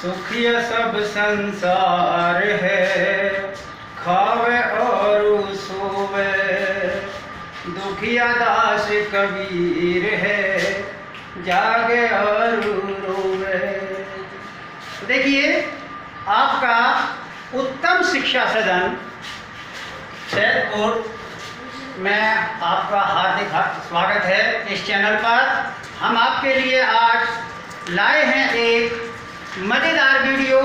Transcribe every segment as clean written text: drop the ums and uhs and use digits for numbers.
सुखिया सब संसार है, खावे और सोवे। दुखिया दास कबीर है, जागे और रोवे। देखिए, आपका उत्तम शिक्षा सदन सैदपुर में आपका हार्दिक स्वागत है। इस चैनल पर हम आपके लिए आज लाए हैं एक मज़ेदार वीडियो,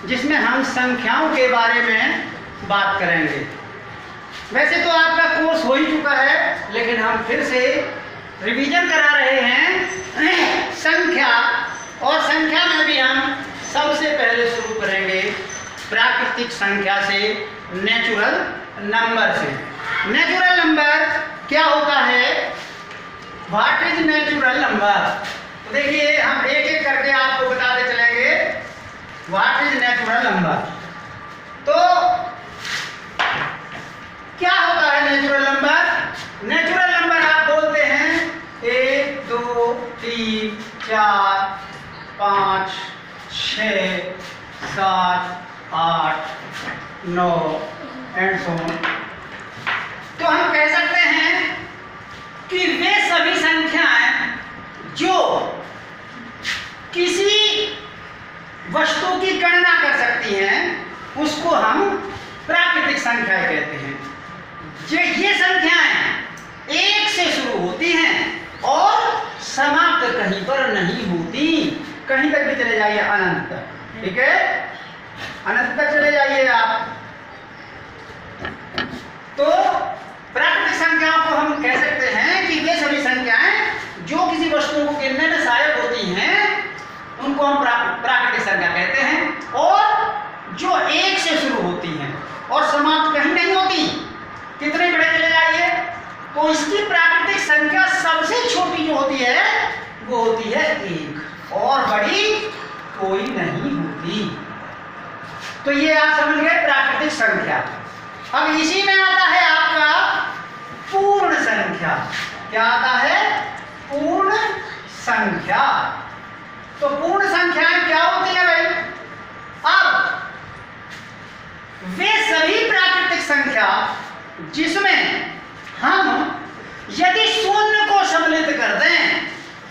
जिसमें हम संख्याओं के बारे में बात करेंगे। वैसे तो आपका कोर्स हो ही चुका है, लेकिन हम फिर से रिवीजन करा रहे हैं संख्या। और संख्या में भी हम सबसे पहले शुरू करेंगे प्राकृतिक संख्या से, नेचुरल नंबर से। नेचुरल नंबर क्या होता है? What is natural number? देखिए, हम एक एक करके आपको बताते चलेंगे व्हाट इज नेचुरल नंबर। तो क्या होता है नेचुरल नंबर? नेचुरल नंबर आप बोलते हैं 1 2 3 4 5 6 7 8 9 एंड सो ऑन। तो हम कह सकते हैं कि वे सभी संख्याएं जो किसी वस्तु की गणना कर सकती हैं, उसको हम प्राकृतिक संख्याएं कहते हैं। ये संख्याएं 1 से शुरू होती हैं और समाप्त कहीं पर नहीं होती। कहीं तक भी चले जाइए, अनंत तक। ठीक है, अनंत तक चले जाइए आप। तो प्राकृतिक संख्याओं को हम कह सकते हैं कि वे सभी संख्याएं जो किसी वस्तु को गिनने में सहायक होती हैं, उनको हम प्राकृतिक संख्या कहते हैं। और जो 1 से शुरू होती हैं और समाप्त कहीं नहीं होती। कितने बड़े चले जाइए, तो इसकी प्राकृतिक संख्या सबसे छोटी जो होती है वो होती है 1, और बड़ी कोई नहीं होती। तो ये आप समझ गए प्राकृतिक संख्या। अब इसी में आता है आपका पूर्ण संख्या। क्या आता है? पूर्ण संख्या। तो पूर्ण संख्याएं क्या होती है भाई? अब वे सभी प्राकृतिक संख्या जिसमें हम यदि शून्य को सम्मिलित कर दें,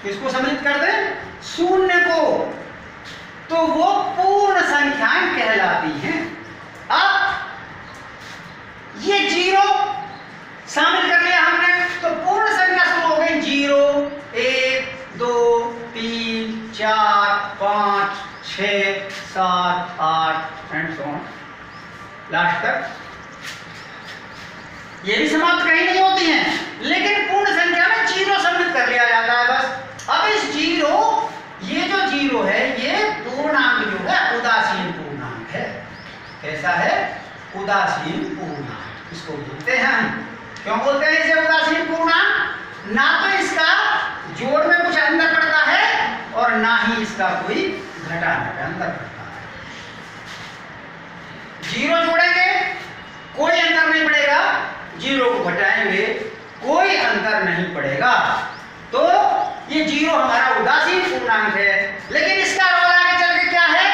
किसको सम्मिलित कर दें? शून्य को, तो वो पूर्ण संख्याएं कहलाती हैं। अब ये 0 शामिल कर लिया हमने, तो पूर्ण संख्या शुरू हो गई 0 1 2 3 4 5 6 7 8 एंड सो ऑन लास्ट तक। ये भी समाप्त कहीं नहीं होती हैं, लेकिन पूर्ण संख्या में 0 सम्मिलित कर लिया जाता है बस। अब इस 0, ये जो 0 है, ये पूर्णांक जो है उदासीन पूर्णांक है। कैसा है? उदासीन पूर्णांक इसको बोलते हैं हम। क्यों बोलते हैं इसे उदासीन पूर्णांक? ना तो इसका जोड़ में कुछ अंतर पड़ता है और ना ही इसका कोई घटाने का अंतर पड़ता है। 0 जोड़ेंगे कोई अंतर नहीं पड़ेगा, 0 को घटाएंगे कोई अंतर नहीं पड़ेगा। तो ये 0 हमारा उदासीन पूर्णांक है। लेकिन इसका रोल आगे चल के क्या है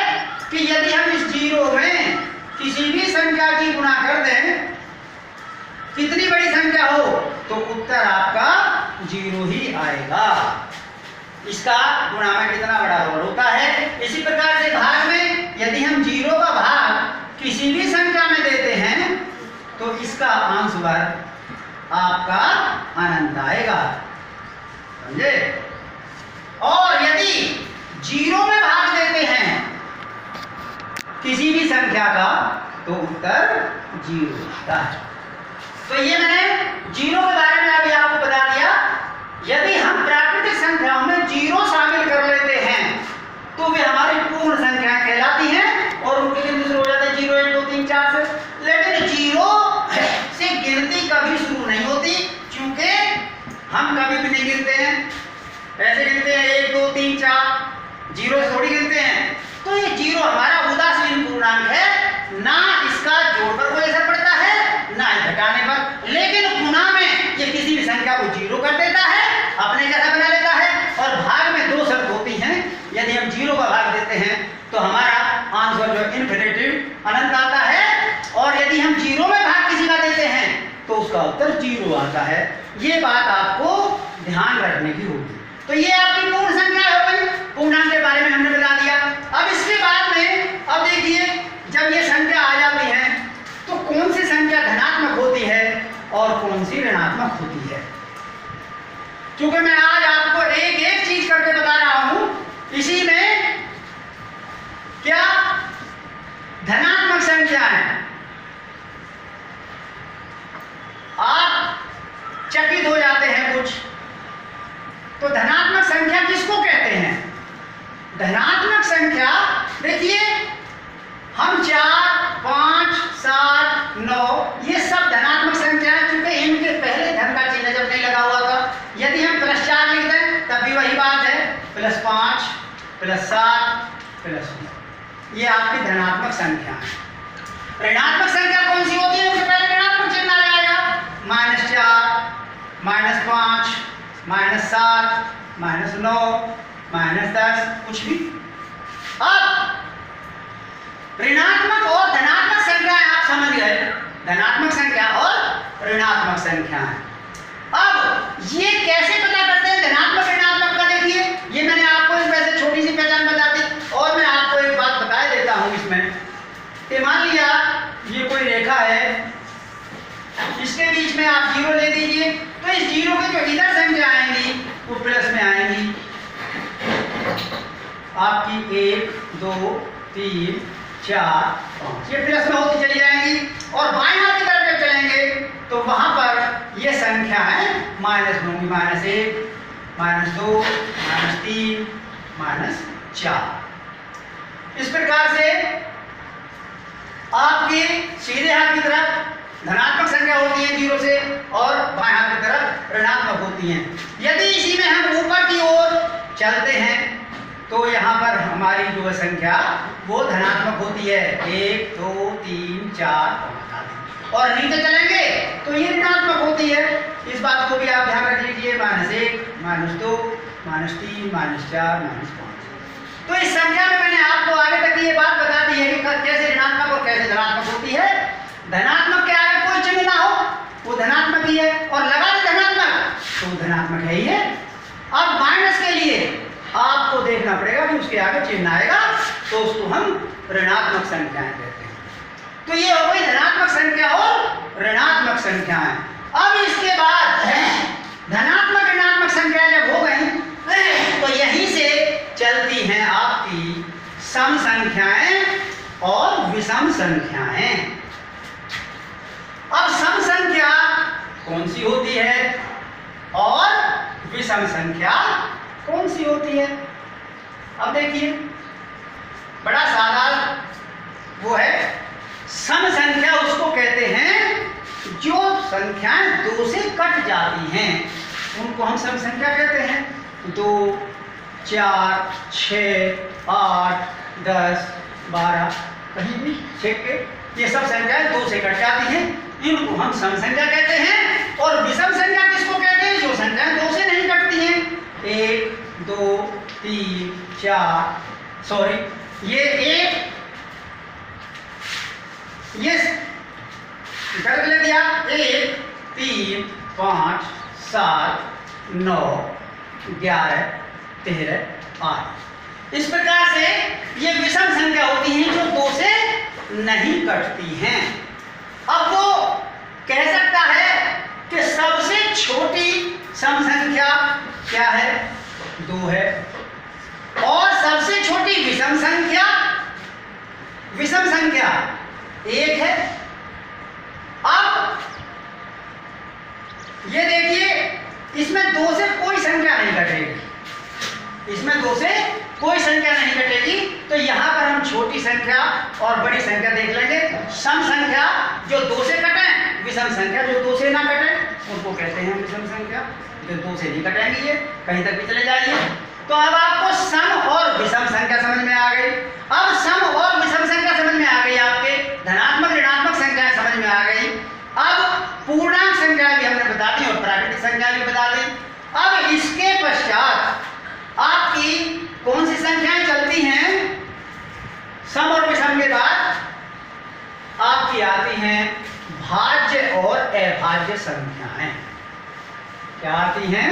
कि यदि हम इस 0 में किसी भी संख्या की गुणा कर दें, कितनी बड़ी संख्या हो, तो उत्तर आपका 0 ही आएगा। इसका गुणा में कितना बड़ा रोल होता है। इसी प्रकार से भाग में यदि हम 0 का भाग किसी भी संख्या में देते हैं, तो इसका अंश वर्ग आपका अनंत आएगा। समझे? और यदि 0 में भाग देते हैं किसी भी संख्या का, तो उत्तर 0 आता है। तो ये मैंने 0 के बारे में अभी आपको बता दिया। यदि हम प्राकृतिक संख्याओं में 0 शामिल कर लेते हैं, तो वे हमारी पूर्ण संख्याएं कहलाती हैं और उनके गिनती शुरू हो जाते हैं 0 1 2 3 4 से। लेकिन 0 से गिनती कभी शुरू नहीं होती, क्योंकि हम कभी भी नहीं गिनते हैं। ऐसे गिनते हैं 1 2 3 4, 0 से थोड़ी गिनते हैं। तो ये 0 हमारा उदासीन पूर्णांक है। ना इसका जोड़ पर कोई असर पड़ता है, ना ही घटाने पर। लेकिन गुणा में ये किसी भी संख्या को 0 कर देता है, अपने जैसा बना लेता है। और भाग में 2 शर्त होती हैं। यदि हम 0 का भाग देते देते हैं तो हमारा आंसर जो इन्फिनिटिव अनंत आता है। और यदि हम 0 में भाग किसी का देते हैं तो उसका उत्तर 0 आता है। ये बात आपको ध्यान रखने की होगी। तो ये आपकी पूर्ण संख्या हो गई, पूर्णांक के बारे में हमने बता दिया। अब इसके बाद में अब देखिए, जब ये संख्या आ जाती है तो कौन सी संख्या धनात्मक होती है और कौन सी ऋणात्मक होती है। क्योंकि मैं आज आपको एक एक चीज करके बता रहा हूं, इसी में क्या धनात्मक संख्या है। आप चकित हो जाते हैं कुछ, तो धनात्मक संख्या किसको कहते हैं? धनात्मक संख्या देखिए, हम 4, 5, 7, 9 ये सब धनात्मक संख्या है, क्योंकि इनके पहले धन का चिन्ह जब नहीं लगा हुआ था। यदि हम +4 लिख दें तब भी वही बात है, +5, +7, +9 ये आपकी धनात्मक संख्या है। ऋणात्मक संख्या कौन सी होती है? उसके पहले ऋणात्मक चिन्ह आ जाएगा, -4, -5, -7, -9, -10 कुछ भी। अब ऋणात्मक और धनात्मक संख्या आप समझ गए, धनात्मक संख्या और ऋणात्मक संख्या है। अब ये कैसे पता करते हैं धनात्मक ऋणात्मक का? देखिए, ये मैंने आपको एक वैसे छोटी सी पहचान बता दी, और मैं आपको एक बात बता देता हूं इसमें कि मान लिया ये कोई रेखा है, इसके बीच में आप 0 ले दीजिए, तो इस 0 की जो इधर संख्या आएंगी वो प्लस में आएंगी। आपकी 1, 2, 3, 4, 5 ये प्लस में होती चली जाएंगी। और बाएं हाथ की तरफ जब चलेंगे तो वहां पर ये संख्याएं माइनस होंगी, -1, -2, -3, -4। इस प्रकार से आपके सीधे हाथ की तरफ धनात्मक संख्या होती है 0 से, और बाएं हाथ की तरफ ऋणात्मक होती हैं। यदि इसी में हम ऊपर की ओर चलते हैं तो यहाँ पर हमारी जो संख्या वो धनात्मक होती है, 1, 2, 3, 4, 5 आदि। और नीचे चलेंगे तो ये ऋणात्मक होती है। इस बात को भी आप ध्यान रख लीजिए, -1, -2, -3, -4, -5। तो इस संख्या में मैंने आपको आगे तक ये बात बता दी है कि कैसे ऋणात्मक और कैसे धनात्मक होती है। धनात्मक के आगे कोई चिन्ह ना हो वो धनात्मक ही है, और लगा दे धनात्मक तो धनात्मक है ही है। अब माइनस के लिए आपको देखना पड़ेगा कि उसके आगे चिन्ह आएगा तो उसको हम ऋणात्मक संख्याएं कहते हैं। तो ये हो गई धनात्मक संख्या और ऋणात्मक संख्याएं। अब इसके बाद धनात्मक ऋणात्मक संख्या जब हो गई तो यहीं से चलती हैं आपकी सम संख्याएं और विषम संख्याएं। अब सम संख्या कौन सी होती है और विषम संख्या कौन सी होती है? अब देखिए, बड़ा सादा वो है, सम संख्या उसको कहते हैं जो संख्याएं 2 से कट जाती हैं, उनको हम सम संख्या कहते हैं। 2, 4, 6, 8, 10, 12 कहीं भी 6 के ये सब संख्याएं 2 से कट जाती हैं, इनको हम सम संख्या कहते हैं। और विषम संख्या किसको कहते हैं? जो संख्याएं 2 से नहीं कटती हैं, 1, 2, 3, 4 सॉरी ये 1 ये कर ले दिया, 1, 3, 5, 7, 9, 11, 13, 8। इस प्रकार से ये विषम संख्या होती हैं जो 2 से नहीं कटती हैं। अब वो कह सकता है कि सबसे छोटी सम संख्या क्या है? 2 है। और सबसे छोटी विषम संख्या 1 है। अब ये देखिए, इसमें 2 से कोई संख्या नहीं कटेगी, इसमें 2 से कोई संख्या नहीं कटेगी। तो यहाँ पर हम छोटी संख्या और बड़ी संख्या देख लेंगे। सम संख्या जो 2 से कटे, विषम संख्या जो 2 से ना कटे, उनको कहते हैं विषम संख्या। जो 2 से नहीं कटेंगी ये कहीं तक भी चले जाइए। तो अब आपको सम और विषम संख्या समझ में आ गई। अब सम और विषम संख्या समझ में आ गई, आपके धनात्मक ऋणात्मक संख्याएं समझ में आ गई। अब पूर्णांक संख्या भी हमने बता दी और प्राकृतिक संख्या भी बता दी। अब इसके पश्चात आपकी कौन सी संख्याएं चलती हैं? आपकी आती हैं भाज्य और अभाज्य संख्याएं। क्या आती हैं?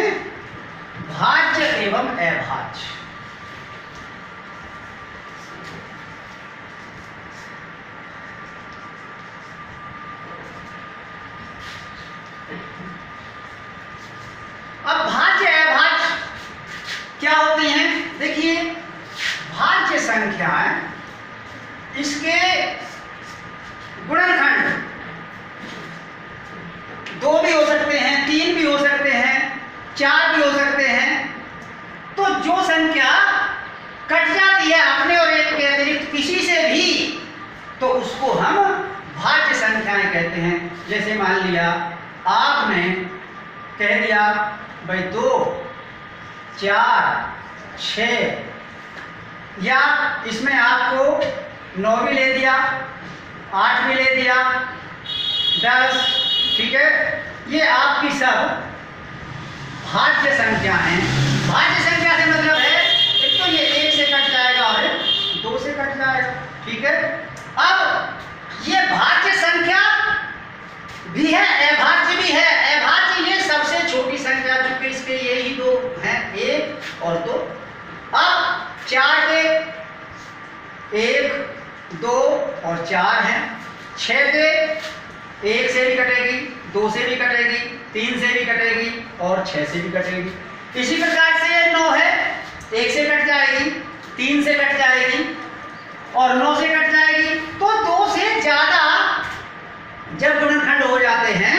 भाज्य एवं अभाज्य। अब भाज्य अभाज्य क्या होती हैं? देखिए, भाज्य संख्याएं, इसके गुणनखंड 2 भी हो सकते हैं, 3 भी हो सकते हैं, 4 भी हो सकते हैं। तो जो संख्या कट जाती है अपने और एक के अतिरिक्त किसी से भी, तो उसको हम भाज्य संख्याएं कहते हैं। जैसे मान लिया आपने कह दिया भाई 2, 4, 6, या इसमें आपको 9 भी ले दिया, 8 भी ले दिया, 10, ठीक है। ये आपकी सब भाज्य संख्या हैं। भाज्य संख्या से मतलब है एक तो ये 1 से कट जाएगा और 2 से कट जाएगा, ठीक है। अब ये भाज्य संख्या भी है, अभाज्य भी है। अभाज्य ये सबसे छोटी संख्या, चूंकि इसके यही 2 हैं, 1 और 2। अब 4 के 1, 2 और 4 हैं। 6 के 1 से भी कटेगी, 2 से भी कटेगी, 3 से भी कटेगी और 6 से भी कटेगी। इसी प्रकार से 9 है, 1 से कट जाएगी, 3 से कट जाएगी और 9 से कट जाएगी। तो 2 से ज्यादा जब गुणनखंड हो जाते हैं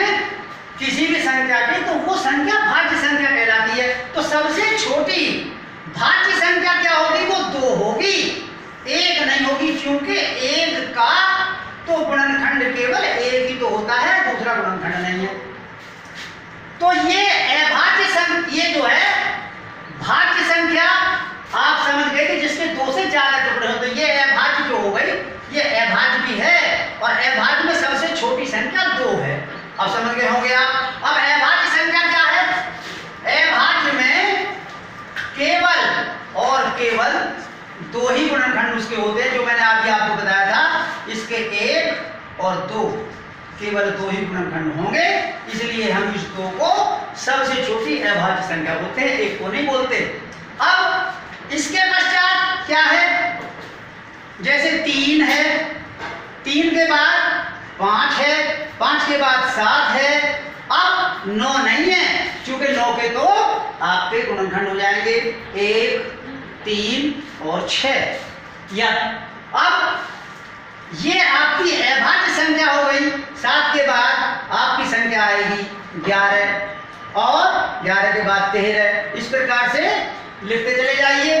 किसी भी संख्या के, तो वो संख्या भाज्य संख्या कहलाती है। तो सबसे छोटी भाज्य संख्या क्या होगी? वो 2 होगी, 1 नहीं होगी, क्योंकि 1 का तो गुणनखंड केवल 1 ही तो होता है, दूसरा गुणनखंड नहीं है। तो ये अभाज्य संख्या, ये जो है भाज्य संख्या, आप समझ गए कि जिसके 2 से ज्यादा टुकड़े हो, तो ये अभाज्य जो हो गई, ये अभाज्य भी है। और अभाज्य में सबसे छोटी संख्या 2 है। अब समझ गए होंगे आप। अब अभाज्य संख्या क्या है? अभाज्य में केवल और केवल 2 ही गुणनखंड उसके होते हैं, जो मैंने अभी आपको बताया था। इसके 1 और 2, केवल 2 ही गुणनखंड होंगे, इसलिए हम इस 2 को सबसे छोटी अभाज्य संख्या बोलते हैं, 1 को नहीं बोलते। अब इसके पश्चात क्या है? जैसे 3 है, 3 के बाद 5 है, 5 के बाद 7 है। अब 9 नहीं है, क्योंकि 9 के तो आपके गुणनखंड हो जाएंगे 1, 3 और 6। या अब ये आपकी अभाज्य संख्या हो गई। 7 के बाद आपकी संख्या आएगी 11 और 11 के बाद 13। इस प्रकार से लिखते चले जाइए।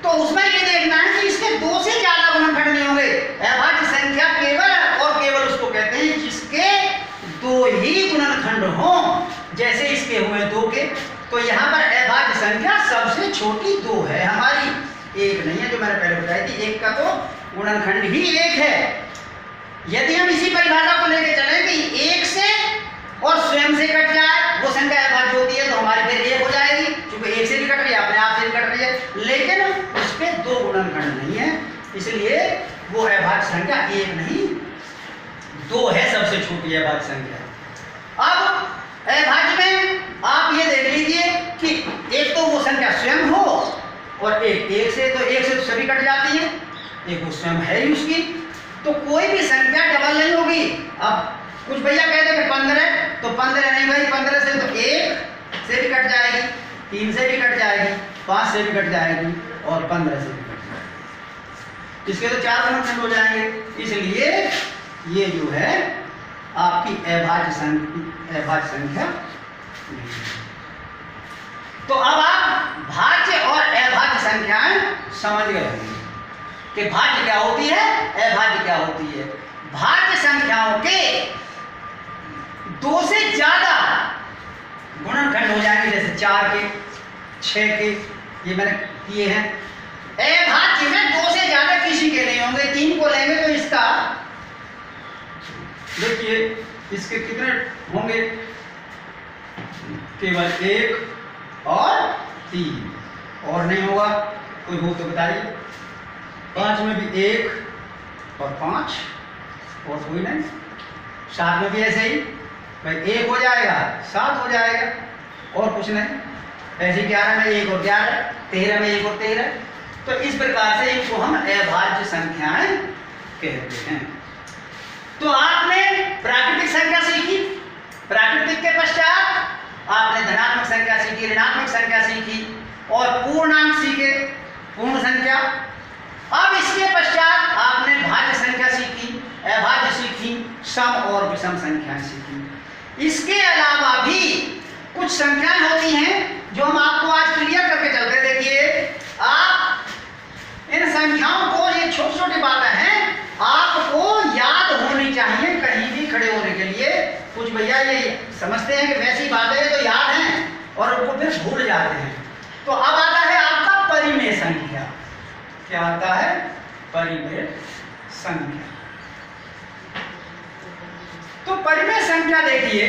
तो उसमें ये देखना है कि इसके 2 से ज्यादा गुणनखंड नहीं होंगे। अभाज्य संख्या केवल और केवल उसको कहते हैं जिसके 2 ही गुणनखंड हों, जैसे इसके हुए 2 के। तो यहाँ पर अभाज्य संख्या सबसे छोटी 2 है हमारी, 1 नहीं है, जो मैंने पहले बताई थी। 1 का तो गुणनखंड ही 1 है। यदि हम इसी परिभाषा को लेकर चले कि 1 से और स्वयं से कट जाए, वो संख्या अभाज्य होती है, तो हमारी फिर 1 हो जाएगी, क्योंकि 1 से भी कट रही है, अपने आप से भी कट रही है। लेकिन उसके 2 गुणनखंड नहीं है, इसलिए वो अभाज्य संख्या 1 नहीं 2 है, सबसे छोटी अभाज्य संख्या। अब अभाज्य में आप ये देख लीजिए कि एक तो वो संख्या स्वयं हो और एक से तो सभी कट जाती है, एक वो स्वयं है ही उसकी, तो कोई भी संख्या डबल नहीं होगी। अब कुछ भैया कहते हैं 15, तो 15 नहीं भाई, 15 से तो 1 से भी कट जाएगी, 3 से भी कट जाएगी, 5 से भी कट जाएगी और 15 से भी कट जाएगी। इसके तो 4 गुणनखंड हो जाएंगे, इसलिए ये जो है आपकी अभाज्य संख्या। तो अब आप भाज्य और अभाज्य संख्याएं समझ गए होंगे कि भाज्य क्या होती है, अभाज्य क्या होती है। भाज्य संख्याओं के 2 से ज्यादा गुणनखंड हो जाएंगे, जैसे 4 के, 6 के, ये मैंने किए हैं। अभाज्य में 2 से ज्यादा किसी के नहीं होंगे। 3 को लेंगे तो इसका देखिए, इसके कितने होंगे? केवल 1 और 3, और नहीं होगा। कोई हो तो बताइए। 5 में भी 1 और 5 और कोई नहीं। 7 में भी ऐसे ही भाई 1 हो जाएगा 7 हो जाएगा और कुछ नहीं। ऐसे 11 में 1 और 11, 13 में 1 और 13। तो इस प्रकार से इनको हम अभाज्य संख्याएं कहते हैं। तो आपने प्राकृतिक संख्या सीखी, प्राकृतिक के पश्चात आपने धनात्मक संख्या सीखी, ऋणात्मक संख्या सीखी और पूर्णांक सीखे, पूर्ण संख्या। अब इसके पश्चात आपने भाज्य संख्या सीखी, अभाज्य सीखी, सम और विषम संख्याएं सीखी। इसके अलावा भी कुछ संख्याएं होती हैं जो हम आपको आज क्लियर करके चलते। देखिए आप इन संख्याओं को, ये छोटी छोटी बातें हैं, आपको याद होनी चाहिए कहीं भी खड़े होने के लिए। कुछ भैया ये समझते हैं कि वैसी बातें तो याद हैं और उनको फिर भूल जाते हैं। तो अब आता है आपका परिमेय संख्या। क्या आता है? परिमेय संख्या। तो परिमेय संख्या देखिए,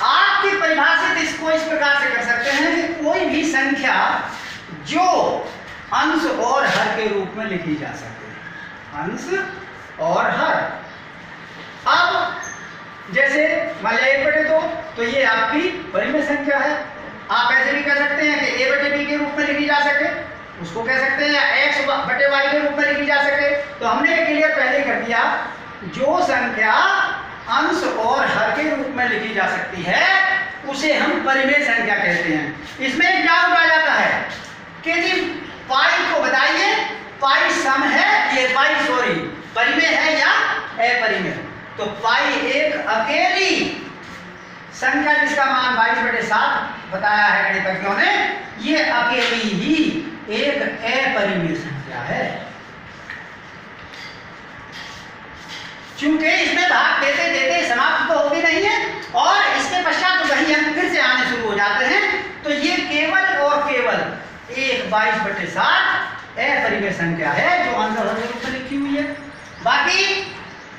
आपकी परिभाषित इसको इस प्रकार से कर सकते हैं कि कोई भी संख्या जो अंश और हर के रूप में लिखी जा सके, अंश और हर। अब जैसे मान लिया 1/2, तो ये आपकी परिमेय संख्या है। आप ऐसे भी कह सकते हैं कि a/b के रूप में लिखी जा सके, उसको कह सकते हैं, या x/y के रूप में लिखी जा सके। तो हमने ये क्लियर पहले कर दिया, जो संख्या अंश और हर के रूप में लिखी जा सकती है उसे हम परिमेय संख्या कहते हैं। इसमें एक डाउट आ जाता है कि जी पाई को बताइए, पाई सम है, ये पाई सॉरी परिमेय है या अपरिमेय? तो पाई एक अकेली संख्या जिसका मान 22/7 बताया है गणितज्ञों ने, ये अकेली ही एक अपरिमेय संख्या है। चूंकि इसमें भाग देते देते समाप्त तो होती नहीं है और इसके पश्चात वही अंक फिर से आने शुरू हो जाते हैं, तो ये केवल और केवल एक 22/7 अपरिमेय संख्या है जो अंश हर के रूप में लिखी हुई है। बाकी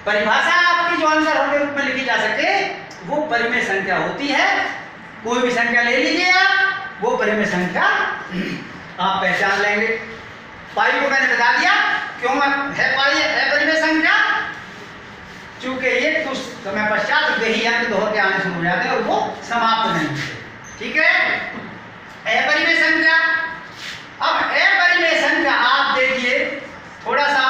परिभाषा आपकी जो अंश हर के रूप में लिखी जा सके वो परिमेय संख्या होती है। कोई भी संख्या ले लीजिए आप, वो परिमेय संख्या आप पहचान लेंगे। पाई को मैंने बता दिया क्यों है पाई अपरिमेय संख्या, चूंकि ये कुछ समय पश्चात वही अंक दोहर के आने शुरू हो जाते हैं और वो समाप्त नहीं होते। ठीक है, अपरिमेय संख्या। अब अपरिमेय संख्या आप देखिए थोड़ा सा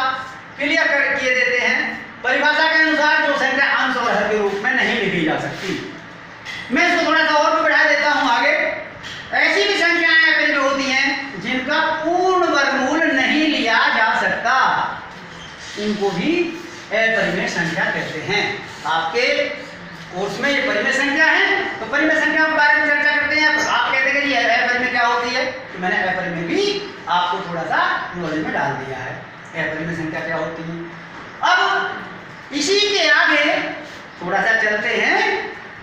क्लियर कर किए देते हैं। परिभाषा के अनुसार जो संख्या अंश और हर के रूप में नहीं लिखी जा सकती, मैं इसको थोड़ा सा और भी बढ़ा देता हूं आगे। ऐसी भी संख्याएं अपरिमेय होती हैं जिनका पूर्ण वर्गमूल नहीं लिया जा सकता, उनको भी अपरिमेय संख्या कहते हैं। आपके कोर्स में ये परिमेय संख्या है, तो परिमेय संख्या के बारे में चर्चा करते हैं। आप कहते हैं कि ये अपरिमेय क्या होती है, तो मैंने अपरिमेय भी आपको थोड़ा सा नॉलेज में डाल दिया है, अपरिमेय संख्या क्या होती है। अब इसी के आगे थोड़ा सा चलते हैं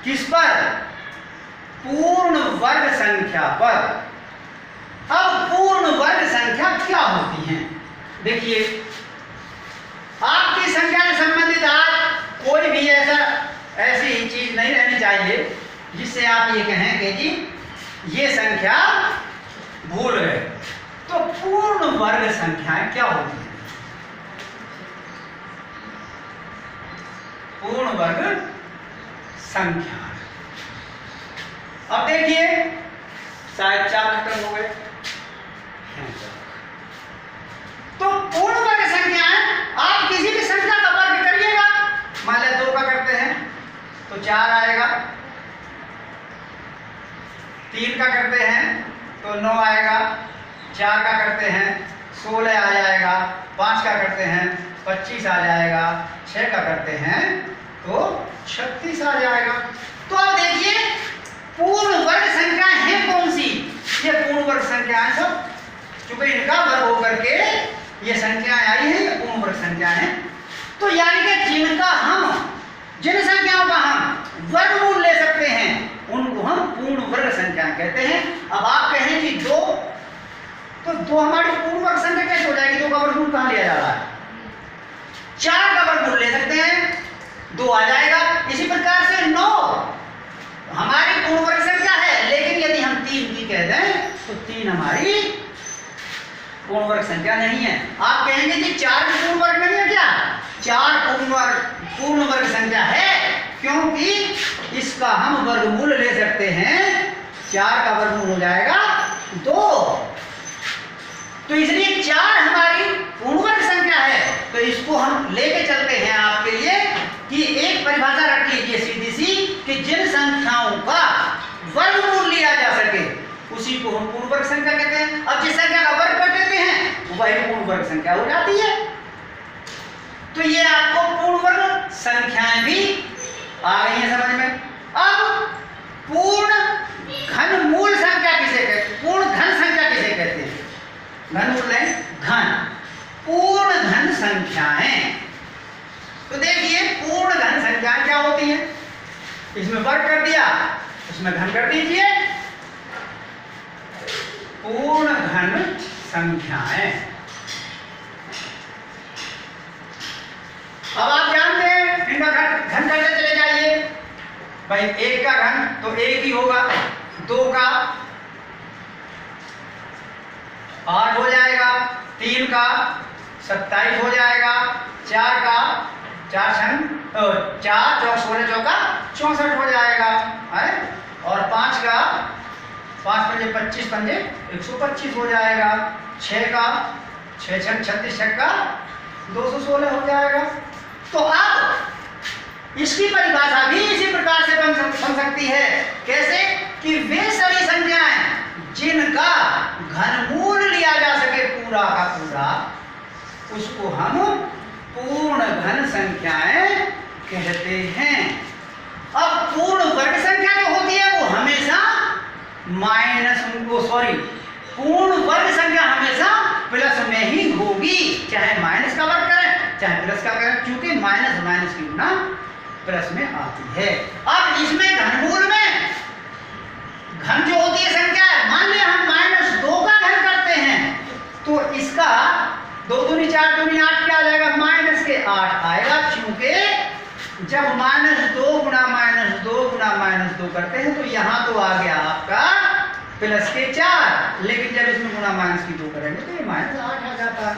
किस पर? पूर्ण वर्ग संख्या पर। अब पूर्ण वर्ग संख्या क्या होती है? देखिए आपकी संख्या से संबंधित आज कोई भी ऐसी चीज नहीं रहनी चाहिए जिससे आप ये कहें कि जी ये संख्या भूल गए। तो पूर्ण वर्ग संख्याएं क्या होती है? पूर्ण वर्ग संख्या। अब देखिए शायद 4 खत्म हो गए। तो पूर्ण वर्ग संख्याएं, आप किसी भी संख्या का वर्ग करिएगा, मान लिया 2 का करते हैं तो 4 आएगा, 3 का करते हैं तो 9 आएगा, 4 का करते हैं 16 आ जाएगा, 5 का करते हैं 25 आ जाएगा, 6 का करते हैं तो 36 आ जाएगा। तो अब देखिए पूर्ण वर्ग संख्याएं हैं कौन सी? ये पूर्ण वर्ग संख्याएं सब, चूंकि इनका वर्ग होकर के ये संख्याएं आई हैं, ये पूर्ण वर्ग संख्याएं हैं। तो यानी कि जिन संख्याओं का हम वर्गमूल ले सकते हैं उनको हम पूर्ण वर्ग संख्याएं कहते हैं। अब आप कहें कि 2, तो 2 हमारी पूर्ण वर्ग संख्या कैसे हो जाएगी? 2 का वर्गमूल कहां लिया जा रहा है? 4 का वर्गमूल ले सकते हैं, 2 आ जाएगा। इसी प्रकार से 9 हमारी पूर्ण वर्ग संख्या है, लेकिन यदि हम 3 की कह दें तो 3 हमारी पूर्ण वर्ग संख्या नहीं है। आप कहेंगे कि 4 पूर्ण वर्ग नहीं है क्या? 4 पूर्ण वर्ग संख्या 4 का वर्गमूल हो जाएगा 2। तो इसलिए 4 हमारी पूर्ण वर्ग संख्या है। तो इसको हम लेके चलते हैं आपके लिए कि एक परिभाषा रख लीजिए सीधी सी कि जिन संख्याओं का वर्गमूल लिया जा सके उसी को हम पूर्ण वर्ग संख्या कहते हैं। अब जिस संख्या का वर्ग कर देते हैं वही पूर्ण वर्ग संख्या हो जाती है। तो ये आपको पूर्ण वर्ग संख्याएं भी आ गई हैं समझ में। अब पूर्ण घनमूल संख्या किसे कहते हैं? पूर्ण घन संख्या किसे कहते हैं? घनमूल नहीं, घन पूर्ण घन संख्याएं। तो देखिए पूर्ण घन संख्याएं क्या होती हैं? इसमें वर्ग कर दिया, उसमें घन कर दीजिए। पूर्ण घन संख्याएं, अब आप जानते हैं इनका घन करते चले जाइए। भाई 1 का घन तो 1 ही होगा, 2 का 8 हो जाएगा, 3 का 27 हो जाएगा, 4 का 4 चौक 16 चौका 64 हो जाएगा है, और 5 का 5 पंजे 25 पंजे 125 हो जाएगा, 6 का 6 छक 36 छक का 216 हो जाएगा। तो अब इसकी परिभाषा भी इसी प्रकार से बन सकती है। कैसे? कि वे सभी संख्याएं जिनका घनमूल लिया जा सके पूरा का पूरा, उसको हम पूर्ण घन संख्याएं कहते हैं। अब पूर्ण वर्ग संख्या जो होती है वो हमेशा पूर्ण वर्ग संख्या हमेशा प्लस में ही होगी, चाहे माइनस का वर्ग करें चाहे प्लस का करें, क्योंकि माइनस माइनस की गुना प्लस में आती है। अब इसमें घनमूल में घन जो होती है संख्या, मान लिया हम -2 का घन करते हैं तो इसका 2 दूनी 4 दूनी 8 क्या आ जाएगा? -8 आएगा, क्योंकि जब -2 गुना -2 गुना -2 करते हैं तो यहाँ तो आ गया आपका +4, लेकिन जब इसमें गुना -2 करेंगे तो ये -8 आ जाता है।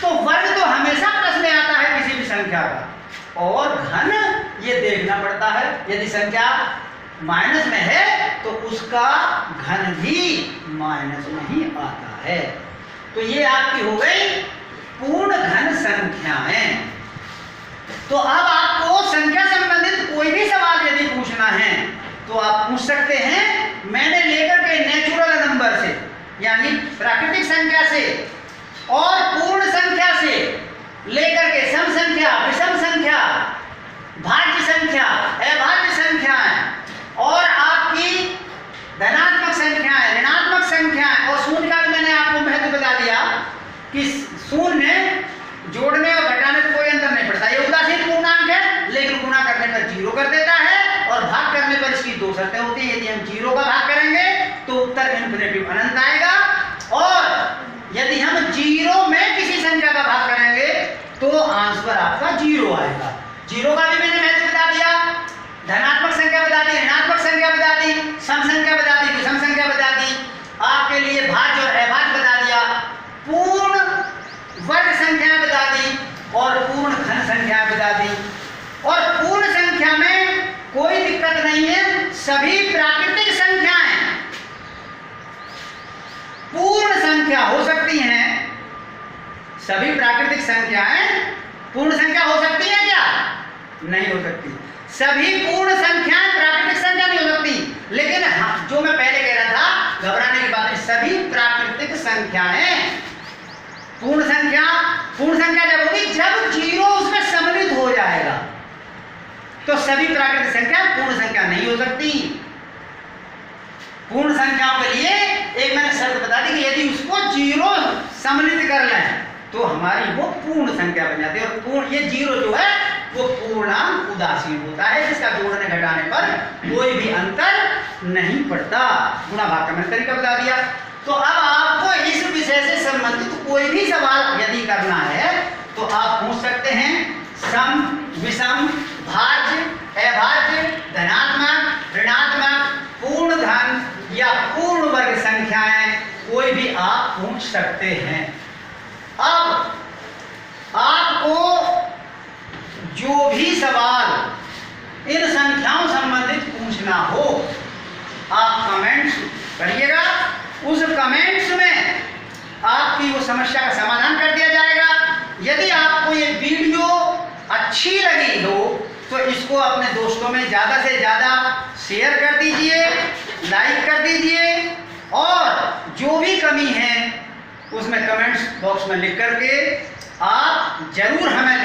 तो वर्ग तो हमेशा प्लस में आता है किसी भी संख्या का, और घन ये देखना पड़ता है। यदि संख्या माइनस में है तो उसका घन भी माइनस में ही आता है। तो ये आपकी हो गई पूर्ण घन संख्याएं। तो अब आपको संख्या संबंधित कोई भी सवाल यदि पूछना है तो आप पूछ सकते हैं। मैंने लेकर के नेचुरल नंबर से यानी प्राकृतिक संख्या से और पूर्ण संख्या से लेकर के सम संख्या, विषम संख्या, भाज्य संख्या, अभाज्य संख्याएं और आपकी धनात्मक संख्याएं, ऋणात्मक संख्याएं और शून्य का मैंने आपको महत्व बता दिया कि शून्य जोड़ने और घटाने में कोई अंतर नहीं पड़ता। ये उदासीन पूर्णांक है, लेकिन गुणा करने पर 0 कर देता है और भाग करने पर इसकी 2 शर्तें होती हैं। यदि हम 0 का भाग करेंगे तो उत्तर इन्फिनिटिव अनंत आएगा, और यदि हम 0 में किसी संख्या का भाग करेंगे तो आंसर आपका 0 आएगा। 0 का भी मैंने महत्व बता दिया, धनात्मक संख्या बता दी, ऋणात्मक संख्या बता दी, सम संख्या बता दी, विषम संख्या बता दी, आपके लिए भाज्य और अभाज्य बता दिया, पूर्ण वर्ग संख्या बता दी और पूर्ण घन संख्या बता दी। और पूर्ण संख्या में कोई दिक्कत नहीं है, सभी प्राकृतिक संख्याएं पूर्ण संख्या हो सकती हैं। सभी प्राकृतिक संख्याएं पूर्ण संख्या हो सकती है क्या? नहीं हो सकती। सभी पूर्ण संख्याएं प्राकृतिक संख्या नहीं हो सकती, लेकिन जो मैं पहले कह रहा था घबराने की बात नहीं, सभी प्राकृतिक संख्याएं पूर्ण संख्या जब होगी जब 0 उसमें सम्मिलित हो जाएगा, तो सभी प्राकृतिक संख्या पूर्ण संख्या नहीं हो सकती। पूर्ण संख्याओं के लिए एक मैंने शर्त बता दी कि यदि उसको 0 सम्मिलित कर लें तो हमारी वो पूर्ण संख्या बन जाती है। और पूर्ण ये 0 जो है वो पूर्णांक उदासीन होता है, जिसका जोड़ने घटाने पर कोई भी अंतर नहीं पड़ता। गुणा भाग का मैंने तरीका बता दिया। तो अब आपको इस विषय से संबंधित कोई भी सवाल यदि करना है तो आप पूछ सकते हैं। सम, विषम, भाज्य, अभाज्य, धनात्मक, ऋणात्मक, पूर्ण घन या पूर्ण वर्ग संख्याएं कोई भी आप पूछ सकते हैं। अब आपको जो भी सवाल इन संख्याओं संबंधित पूछना हो आप कमेंट्स करिएगा। उस कमेंट्स में आपकी वो समस्या का समाधान कर दिया जाएगा। यदि आपको ये वीडियो अच्छी लगी हो तो इसको अपने दोस्तों में ज़्यादा से ज़्यादा शेयर कर दीजिए, लाइक कर दीजिए, और जो भी कमी है उसमें कमेंट्स बॉक्स में लिख करके आप ज़रूर हमें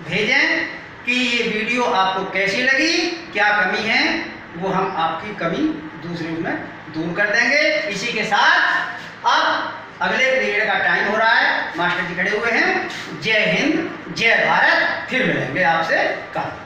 भेजें कि ये वीडियो आपको कैसी लगी, क्या कमी है, वो हम आपकी कमी दूसरे उसमें दूर कर देंगे। इसी के साथ अब अगले पीरियड का टाइम हो रहा है, मास्टर जी खड़े हुए हैं। जय हिंद, जय भारत, फिर मिलेंगे आपसे कल।